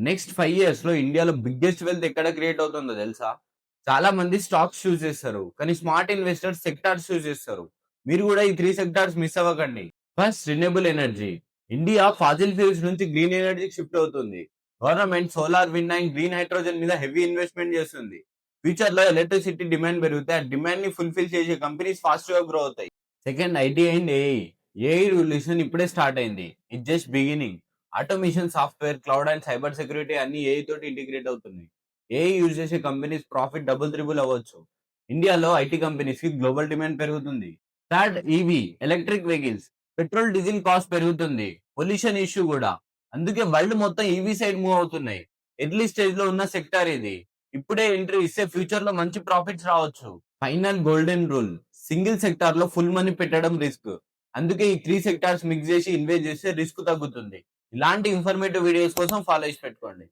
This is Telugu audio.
నెక్స్ట్ 5 ఇయర్స్ లో ఇండియాలో బిగ్గెస్ట్ వెల్త్ ఎక్కడ క్రియేట్ అవుతుందో తెలుసా? చాలా మంది స్టాక్స్ చూస్ చేస్తారు. కానీ స్మార్ట్ ఇన్వెస్టర్స్ సెక్టార్స్ చూస్ చేస్తారు. మీరు కూడా ఈ 3 సెక్టార్స్ మిస్ అవ్వకండి. First renewable energy. India Faasil fuels నుంచి గ్రీన్ ఎనర్జీకి షిఫ్ట్ అవుతుంది. Government solar, wind and green hydrogen మీద హెవీ ఇన్వెస్ట్మెంట్ చేస్తుంది. ఫ్యూచర్ లో ఎలక్ట్రిసిటీ డిమాండ్ పెరిగితే ఆ డిమాండ్ ని ఫుల్ఫిల్ చేసే కంపెనీస్ ఫాస్ట్ గా గ్రో అవుతాయి. Second IT and AI. AI revolution ఇప్పుడే స్టార్ట్ అయింది. It just beginning. Automation, software, cloud and cyber security అన్ని ఏఐ తోటి ఇంటిగ్రేట్ అవుతున్నాయి. ఏఐ యూజ్ చేసే కంపెనీస్ ప్రాఫిట్ డబుల్ త్రిబుల్ అవ్వచ్చు. ఇండియాలో ఐటీ కంపెనీస్ కి గ్లోబల్ డిమాండ్ పెరుగుతుంది. Third EV, electric vehicles. Petrol diesel cost పెరుగుతుంది. పొల్యూషన్ ఇష్యూ కూడా. అందుకే వరల్డ్ మొత్తం ఈవీ సైడ్ మూవ్ అవుతున్నాయి. ఎర్లీ స్టేజ్ లో ఉన్న సెక్టార్ ఇది. ఇప్పుడే ఎంట్రీ ఇస్తే ఫ్యూచర్ లో మంచి ప్రాఫిట్స్ రావచ్చు. Final golden rule. Single sector లో ఫుల్ మనీ పెట్టడం రిస్క్. అందుకే ఈ 3 సెక్టార్స్ మిక్స్ చేసి ఇన్వెస్ట్ చేస్తే రిస్క్ తగ్గుతుంది. ఇలాంటి ఇన్ఫర్మేటివ్ వీడియోస్ కోసం ఫాలో చేసి పెట్టుకోండి.